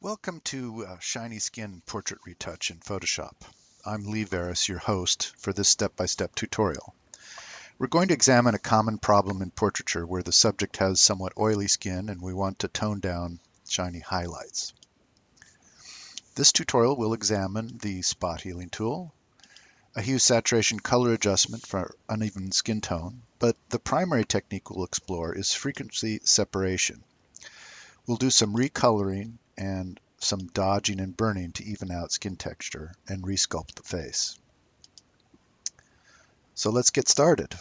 Welcome to Shiny Skin Portrait Retouch in Photoshop. I'm Lee Varis, your host for this step-by-step tutorial. We're going to examine a common problem in portraiture where the subject has somewhat oily skin and we want to tone down shiny highlights. This tutorial will examine the spot healing tool, a hue saturation color adjustment for uneven skin tone, but the primary technique we'll explore is frequency separation. We'll do some recoloring and some dodging and burning to even out skin texture and resculpt the face. So let's get started.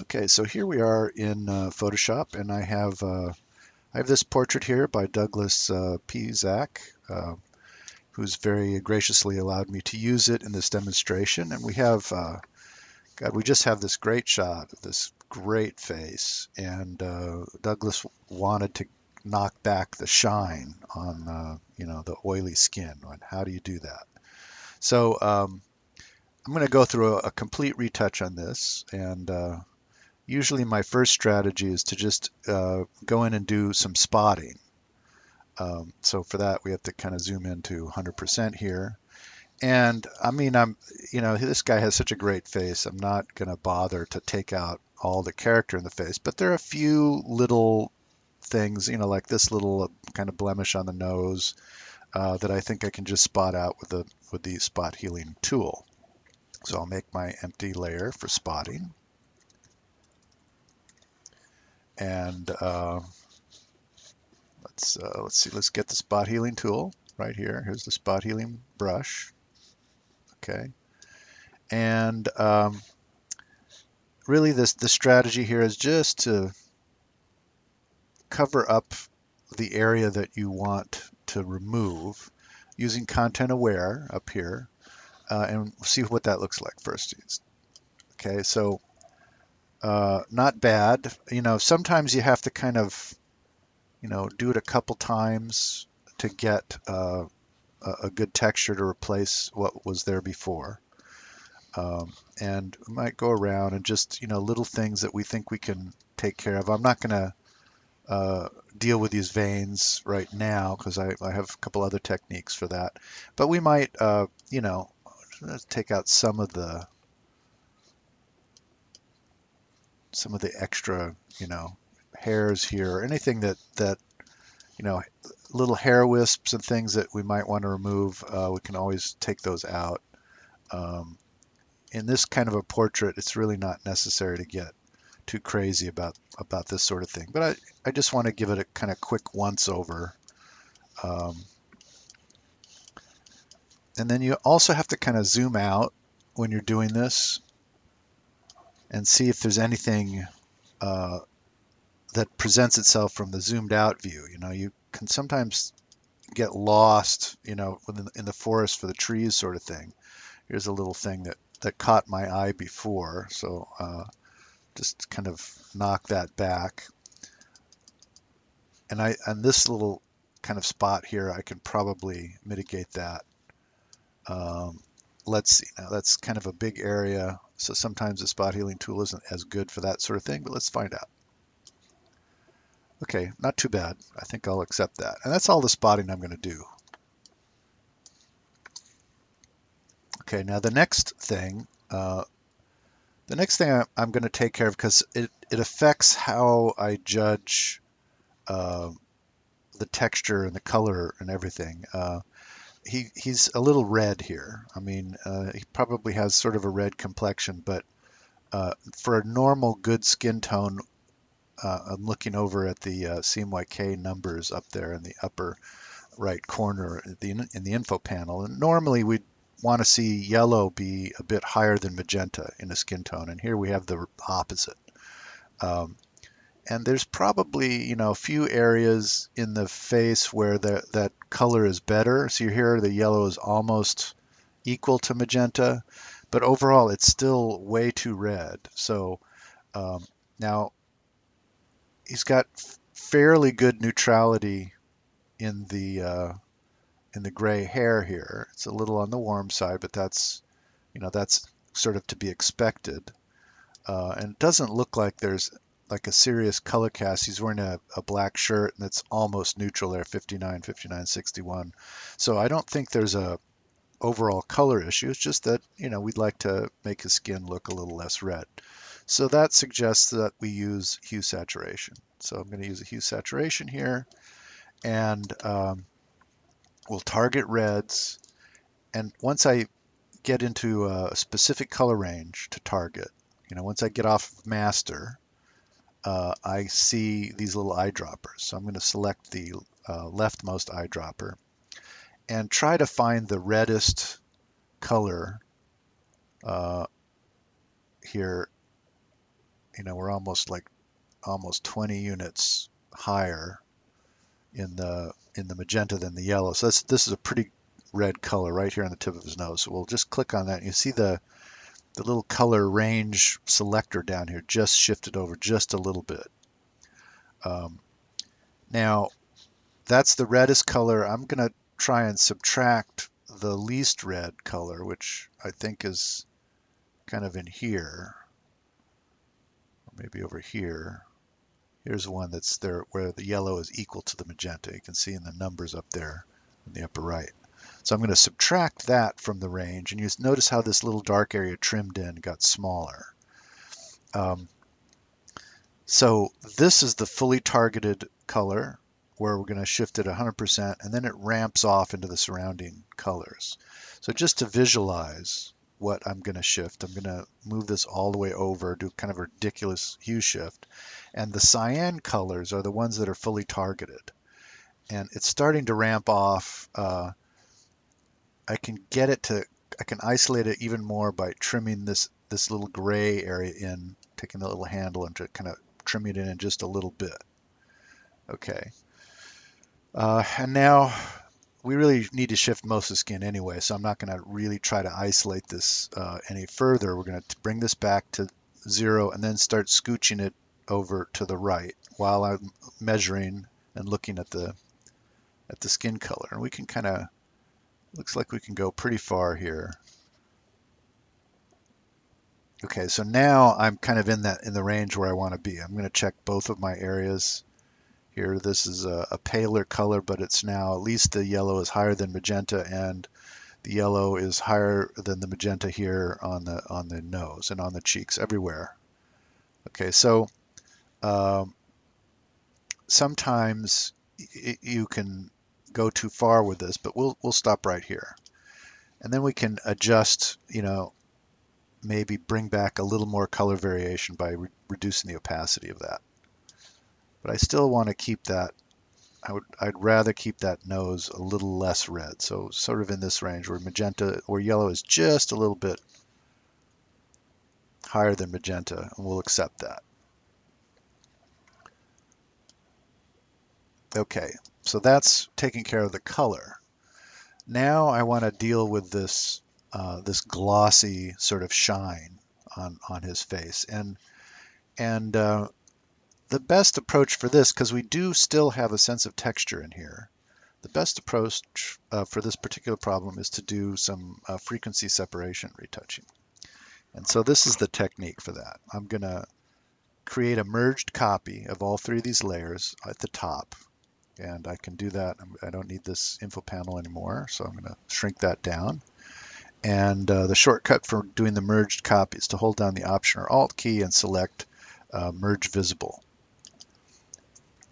Okay, so here we are in Photoshop, and I have this portrait here by Douglas P. Zach, who's very graciously allowed me to use it in this demonstration. And we have, God, we just have this great shot of this great face, and Douglas wanted to knock back the shine on, the oily skin. And how do you do that? So I'm going to go through a complete retouch on this, and usually my first strategy is to just go in and do some spotting. So for that, we have to kind of zoom into 100% here. And I mean, this guy has such a great face. I'm not going to bother to take out all the character in the face, but there are a few little things, like this little kind of blemish on the nose that I think I can just spot out with the spot healing tool. So I'll make my empty layer for spotting. And let's see, let's get the spot healing tool right here. Here's the spot healing brush. Okay. And really the strategy here is just to cover up the area that you want to remove using content aware up here, and see what that looks like first. Okay, so not bad. Sometimes you have to kind of, do it a couple times to get a good texture to replace what was there before. And we might go around and just, little things that we think we can take care of. I'm not going to deal with these veins right now because I have a couple other techniques for that. But we might, take out some of the extra, hairs here, or anything that little hair wisps and things that we might want to remove. We can always take those out. In this kind of a portrait, it's really not necessary to get too crazy about this sort of thing. But I just want to give it a kind of quick once over. And then you also have to kind of zoom out when you're doing this and see if there's anything that presents itself from the zoomed out view. You can sometimes get lost, in the forest for the trees sort of thing. Here's a little thing that caught my eye before, so just kind of knock that back. And this little kind of spot here, I can probably mitigate that. Let's see, now that's kind of a big area, so sometimes the spot healing tool isn't as good for that sort of thing, but let's find out. Okay, not too bad. I think I'll accept that. And that's all the spotting I'm going to do. Okay, now the next thing I'm going to take care of, because it affects how I judge the texture and the color and everything. He's a little red here. I mean, he probably has sort of a red complexion, but for a normal good skin tone, I'm looking over at the CMYK numbers up there in the upper right corner in the info panel. And normally we'd want to see yellow be a bit higher than magenta in a skin tone, and here we have the opposite. And there's probably, a few areas in the face where that color is better. So here the yellow is almost equal to magenta, but overall it's still way too red. So now he's got fairly good neutrality in the gray hair here. It's a little on the warm side, but that's sort of to be expected. And it doesn't look like there's like a serious color cast. He's wearing a black shirt and it's almost neutral there, 59, 59, 61. So I don't think there's a overall color issue. It's just that, we'd like to make his skin look a little less red. So that suggests that we use hue saturation. So I'm going to use a hue saturation here, and we'll target reds. And once I get into a specific color range to target, once I get off of master, I see these little eyedroppers. So I'm going to select the leftmost eyedropper and try to find the reddest color here. We're almost 20 units higher in the magenta than the yellow. So this is a pretty red color right here on the tip of his nose. So we'll just click on that. You see the little color range selector down here just shifted over just a little bit. Now that's the reddest color. I'm going to try and subtract the least red color, which I think is kind of in here, or maybe over here. Here's one that's there where the yellow is equal to the magenta. You can see in the numbers up there in the upper right. So I'm going to subtract that from the range, and you notice how this little dark area trimmed in got smaller. So this is the fully targeted color where we're going to shift it 100%, and then it ramps off into the surrounding colors. So just to visualize what I'm going to shift, I'm going to move this all the way over, do kind of a ridiculous hue shift. And the cyan colors are the ones that are fully targeted. And it's starting to ramp off. I can isolate it even more by trimming this little gray area in, taking the little handle and kind of trimming it in just a little bit. Okay. And now we really need to shift most of the skin anyway, so I'm not going to really try to isolate this any further. We're going to bring this back to 0 and then start scooching it over to the right while I'm measuring and looking at the skin color. And we can looks like we can go pretty far here. Okay, so now I'm kind of in the range where I want to be. I'm going to check both of my areas. Here, this is a paler color, but it's now at least the yellow is higher than magenta, and the yellow is higher than the magenta here on the nose and on the cheeks, everywhere. Okay, so sometimes you can go too far with this, but we'll stop right here, and then we can adjust. Maybe bring back a little more color variation by reducing the opacity of that. But I still want to keep that. I'd rather keep that nose a little less red. So sort of in this range where yellow is just a little bit higher than magenta, and we'll accept that. Okay, so that's taking care of the color. Now I want to deal with this glossy sort of shine on his face, and the best approach for this, because we do still have a sense of texture in here, the best approach for this particular problem is to do some frequency separation retouching. And so this is the technique for that. I'm going to create a merged copy of all three of these layers at the top. And I can do that. I don't need this info panel anymore, so I'm going to shrink that down. And the shortcut for doing the merged copy is to hold down the Option or Alt key and select Merge Visible.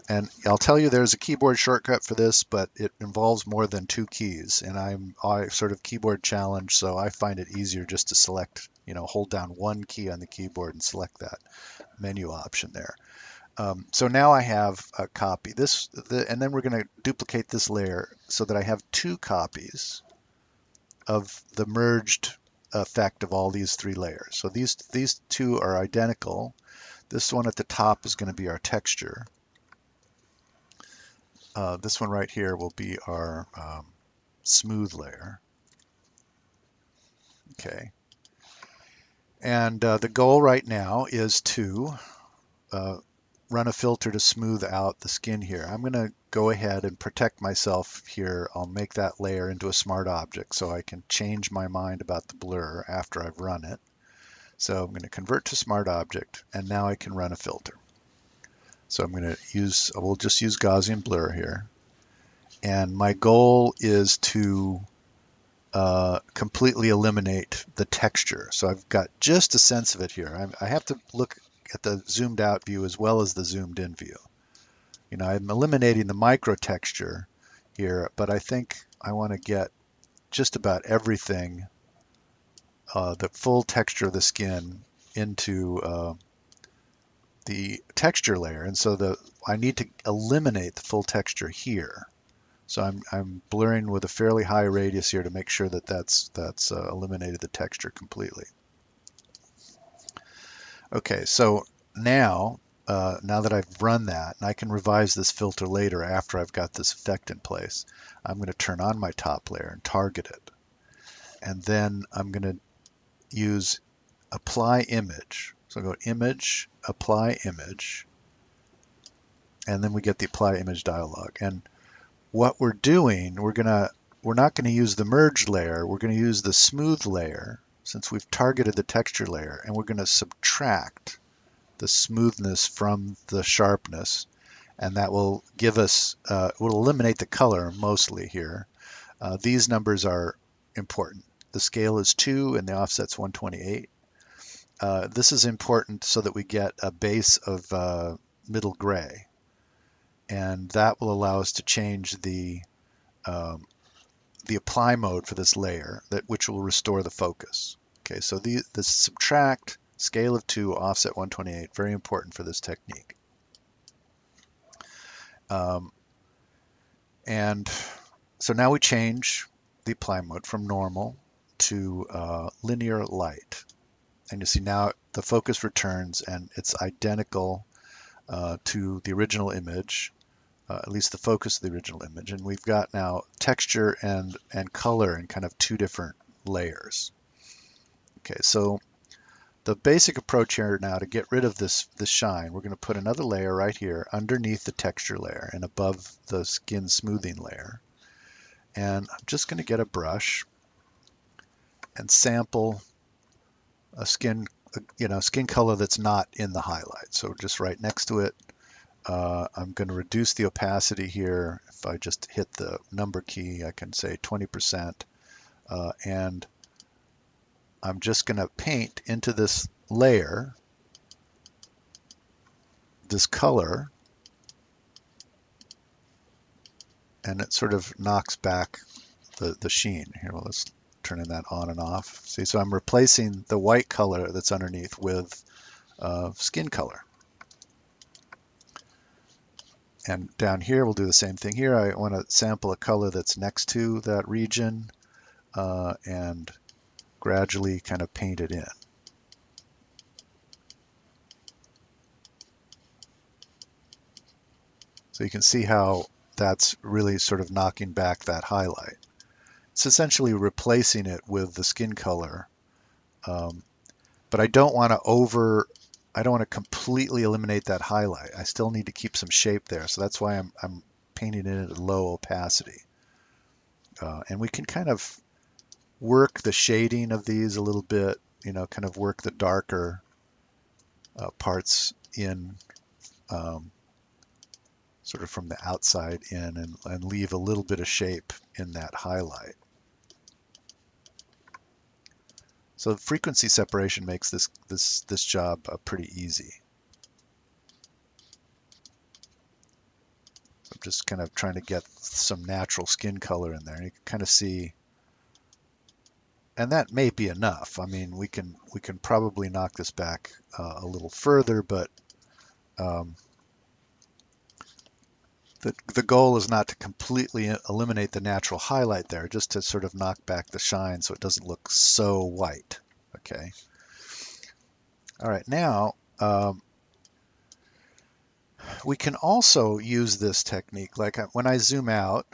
And I'll tell you there's a keyboard shortcut for this, but it involves more than 2 keys. And I sort of keyboard challenged, so I find it easier just to select, hold down 1 key on the keyboard and select that menu option there. So now I have a copy. And then we're going to duplicate this layer so that I have 2 copies of the merged effect of all these 3 layers. So these 2 are identical. This one at the top is going to be our texture. This one right here will be our smooth layer. Okay. And the goal right now is to run a filter to smooth out the skin here. I'm going to go ahead and protect myself here. I'll make that layer into a smart object so I can change my mind about the blur after I've run it. So I'm going to convert to smart object, and now I can run a filter. So we'll just use Gaussian blur here. And my goal is to completely eliminate the texture. So I've got just a sense of it here. I have to look at the zoomed out view as well as the zoomed in view. I'm eliminating the micro texture here, but I think I want to get just about everything, the full texture of the skin into the texture layer. And so I need to eliminate the full texture here. So I'm blurring with a fairly high radius here to make sure that that's eliminated the texture completely. Okay, so now that I've run that, and I can revise this filter later after I've got this effect in place, I'm going to turn on my top layer and target it. And then I'm going to use Apply Image. So go Image, Apply Image, and then we get the Apply Image dialog. And what we're doing, we're not going to use the merge layer, we're going to use the smooth layer since we've targeted the texture layer, and we're going to subtract the smoothness from the sharpness, and that will give us, will eliminate the color mostly here. These numbers are important. The scale is 2 and the offset's 128. This is important so that we get a base of middle gray, and that will allow us to change the apply mode for this layer, which will restore the focus. Okay, so the subtract, scale of 2, offset 128, very important for this technique. And so now we change the apply mode from normal to linear light. And you see now the focus returns and it's identical to the original image, at least the focus of the original image. And we've got now texture and color in kind of two different layers. Okay, so the basic approach here now to get rid of this shine, we're going to put another layer right here underneath the texture layer and above the skin smoothing layer. And I'm just going to get a brush and sample a skin color that's not in the highlight. So just right next to it, I'm going to reduce the opacity here. If I just hit the number key, I can say 20%. And I'm just going to paint into this layer this color, and it sort of knocks back the sheen. Here, well, let's turn that on and off. See, so I'm replacing the white color that's underneath with skin color. And down here, we'll do the same thing here. I want to sample a color that's next to that region and gradually kind of paint it in. So you can see how that's really sort of knocking back that highlight. It's essentially replacing it with the skin color, but I don't want to completely eliminate that highlight. I still need to keep some shape there, so that's why I'm painting it at low opacity. And we can kind of work the shading of these a little bit, kind of work the darker parts in sort of from the outside in and leave a little bit of shape in that highlight. So frequency separation makes this job pretty easy. I'm just kind of trying to get some natural skin color in there. And you can kind of see, and that may be enough. I mean, we can probably knock this back a little further, but the goal is not to completely eliminate the natural highlight there, just to sort of knock back the shine so it doesn't look so white. Okay. All right, now we can also use this technique. Like when I zoom out,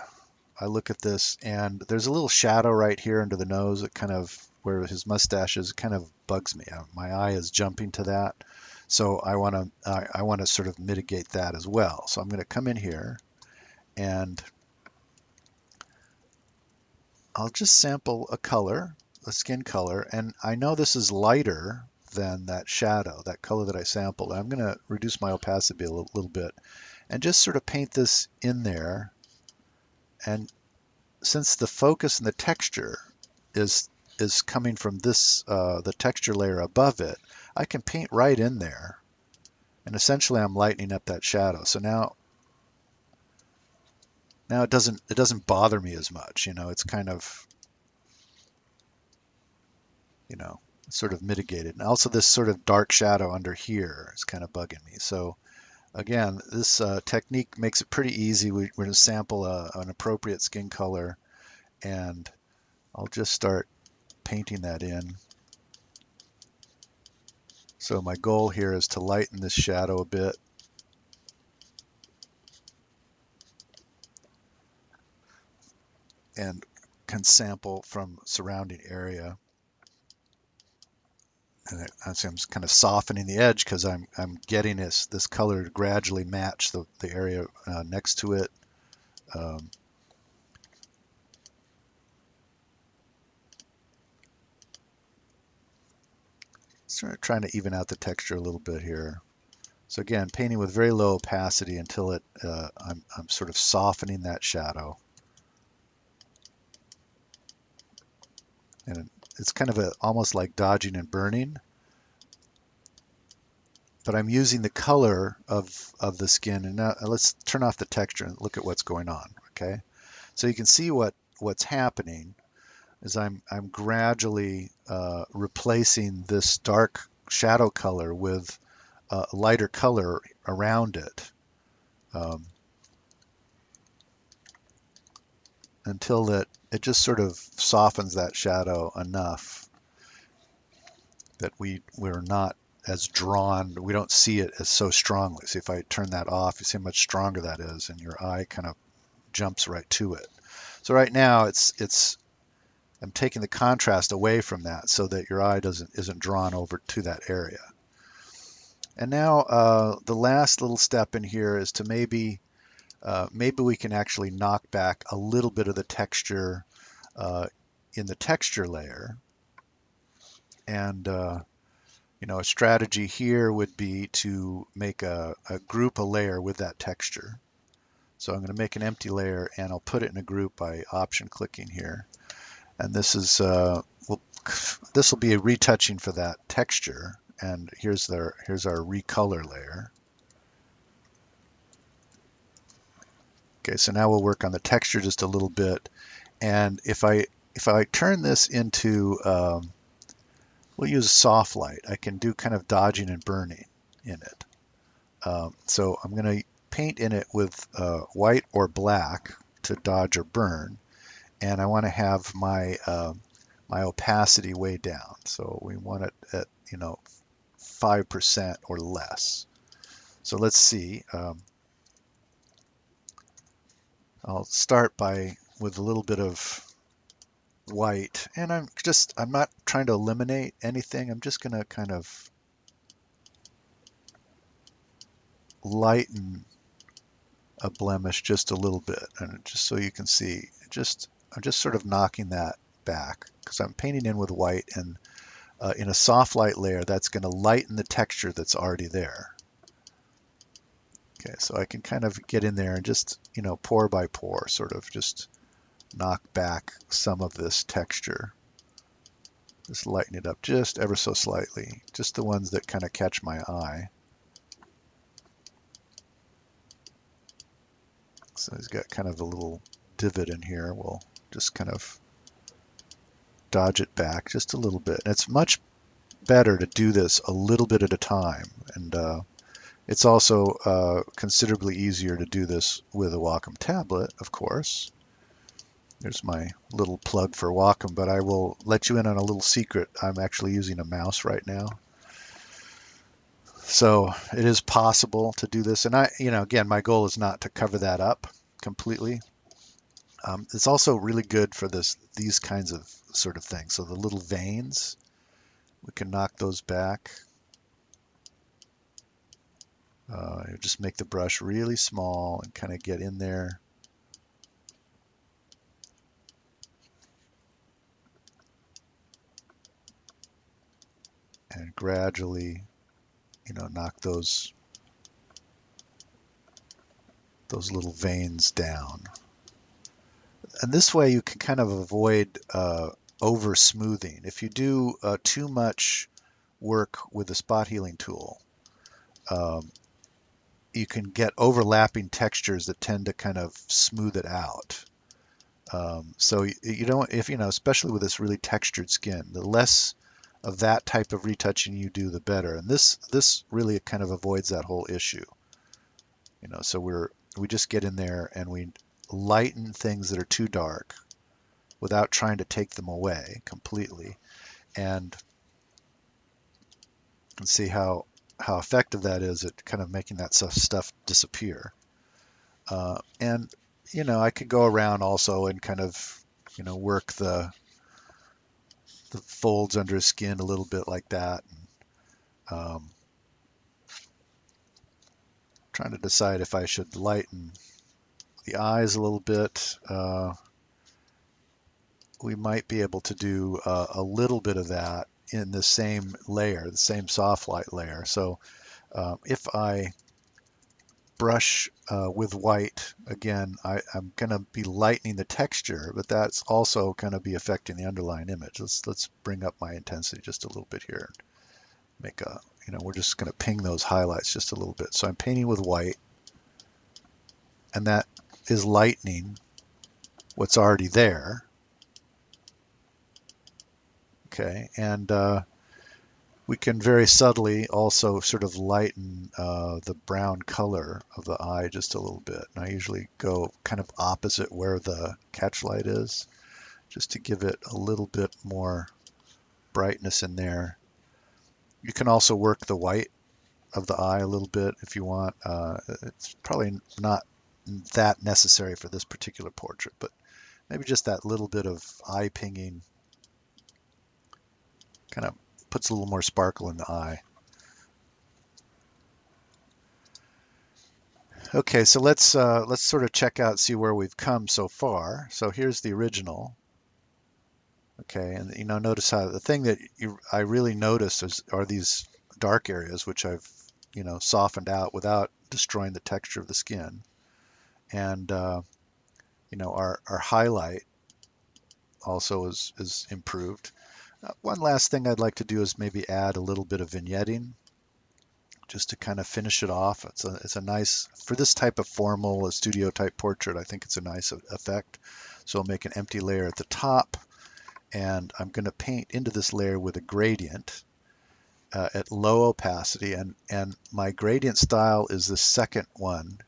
I look at this and there's a little shadow right here under the nose. It kind of, where his mustache is, kind of bugs me. My eye is jumping to that. So I want to sort of mitigate that as well. So I'm going to come in here and I'll just sample a color, a skin color, and I know this is lighter than that shadow, that color that I sampled. I'm going to reduce my opacity a little bit and just sort of paint this in there. And since the focus and the texture is coming from this, the texture layer above it, I can paint right in there. And essentially I'm lightening up that shadow. So now it doesn't bother me as much. It's kind of, sort of mitigated. And also this sort of dark shadow under here is kind of bugging me. So again, this technique makes it pretty easy. We're going to sample an appropriate skin color, and I'll just start painting that in. So my goal here is to lighten this shadow a bit. And can sample from surrounding area. And I'm just kind of softening the edge because I'm getting this color to gradually match the area next to it. Start trying to even out the texture a little bit here. So again, painting with very low opacity until I'm sort of softening that shadow. And it's kind of almost like dodging and burning. But I'm using the color of the skin. And now let's turn off the texture and look at what's going on. Okay, so you can see what's happening is I'm gradually replacing this dark shadow color with a lighter color around it until it just sort of softens that shadow enough that we're not as drawn, we don't see it as so strongly. See, if I turn that off, you see how much stronger that is, and your eye kind of jumps right to it. So right now I'm taking the contrast away from that so that your eye isn't drawn over to that area. And now the last little step in here is to maybe we can actually knock back a little bit of the texture in the texture layer. And a strategy here would be to make a group a layer with that texture. So I'm going to make an empty layer and I'll put it in a group by option clicking here. And this is this will be a retouching for that texture. And here's our recolor layer. Okay, so now we'll work on the texture just a little bit. And if I turn this into we'll use soft light, I can do kind of dodging and burning in it. So I'm going to paint in it with white or black to dodge or burn, and I want to have my my opacity way down. So we want it at 5% or less. So let's see. I'll start with a little bit of white, and I'm not trying to eliminate anything. I'm just going to kind of lighten a blemish just a little bit, and just so you can see, I'm just sort of knocking that back because I'm painting in with white, and in a soft light layer that's going to lighten the texture that's already there. Okay, so I can kind of get in there and just pore by pore sort of just knock back some of this texture. Just lighten it up just ever so slightly, just the ones that kind of catch my eye. So he's got kind of a little divot in here. We'll just kind of dodge it back just a little bit. And it's much better to do this a little bit at a time. And it's also considerably easier to do this with a Wacom tablet, of course. There's my little plug for Wacom, but I will let you in on a little secret. I'm actually using a mouse right now. So it is possible to do this. And again, my goal is not to cover that up completely. It's also really good for these kinds of sort of things. So the little veins, we can knock those back. Just make the brush really small and kind of get in there. And gradually, knock those little veins down. And this way you can kind of avoid over smoothing. If you do too much work with the spot healing tool, um, you can get overlapping textures that tend to kind of smooth it out. So you don't, if especially with this really textured skin, the less of that type of retouching you do, the better. And this really kind of avoids that whole issue. So we just get in there and we lighten things that are too dark without trying to take them away completely, and see how effective that is at kind of making that stuff disappear. And I could go around also and kind of work the folds under his skin a little bit like that. And, trying to decide if I should lighten the eyes a little bit. We might be able to do a little bit of that in the same layer, the same soft light layer. So if I brush with white, again, I'm going to be lightening the texture, but that's also going to be affecting the underlying image. Let's bring up my intensity just a little bit here. Make a, we're just going to ping those highlights just a little bit. So I'm painting with white, and that is lightening what's already there. Okay, and we can very subtly also sort of lighten the brown color of the eye just a little bit. And I usually go kind of opposite where the catch light is, just to give it a little bit more brightness in there. You can also work the white of the eye a little bit if you want. It's probably not that necessary for this particular portrait, but maybe just that little bit of eye pinging kind of puts a little more sparkle in the eye. Okay, so let's sort of check out, see where we've come so far. So here's the original. Okay, and notice how the thing that I really noticed are these dark areas, which I've softened out without destroying the texture of the skin. And our highlight also is improved. One last thing I'd like to do is maybe add a little bit of vignetting, just to kind of finish it off. It's a nice, for this type of formal, a studio type portrait, I think it's a nice effect. So I'll make an empty layer at the top, and I'm going to paint into this layer with a gradient at low opacity, and my gradient style is the second one,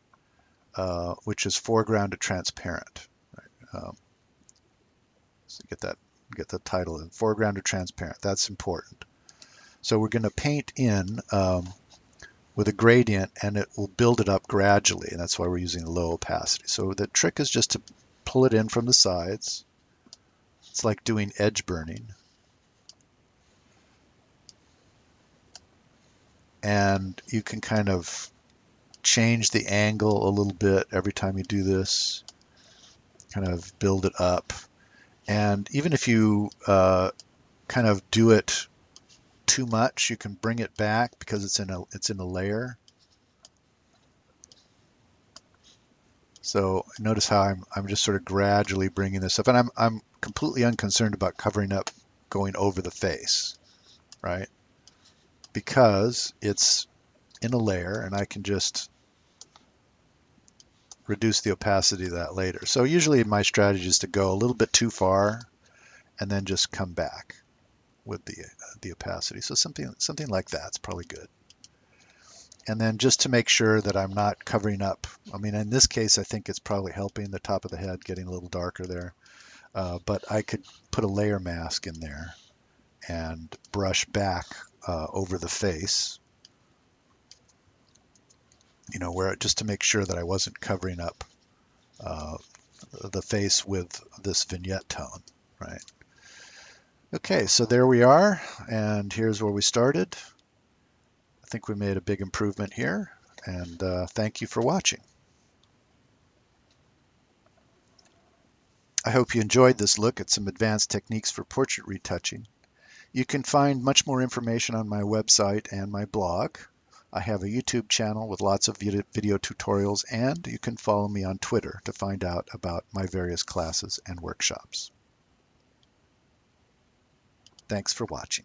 which is foreground to transparent. So get the title in, foreground to transparent. That's important. So we're going to paint in with a gradient, and it will build it up gradually, and that's why we're using low opacity. So the trick is just to pull it in from the sides. It's like doing edge burning. And you can kind of change the angle a little bit every time you do this, kind of build it up. And even if you kind of do it too much, you can bring it back because it's in a layer. So notice how I'm just sort of gradually bringing this up, and I'm completely unconcerned about covering up going over the face, right? Because it's in a layer, and I can just reduce the opacity of that later. So usually my strategy is to go a little bit too far and then just come back with the opacity. So something like that's probably good. And then just to make sure that I'm not covering up, I mean, in this case, I think it's probably helping the top of the head getting a little darker there. But I could put a layer mask in there and brush back over the face, where just to make sure that I wasn't covering up the face with this vignette tone, right? Okay, so there we are, and here's where we started. I think we made a big improvement here, and thank you for watching. I hope you enjoyed this look at some advanced techniques for portrait retouching. You can find much more information on my website and my blog. I have a YouTube channel with lots of video tutorials, and you can follow me on Twitter to find out about my various classes and workshops. Thanks for watching.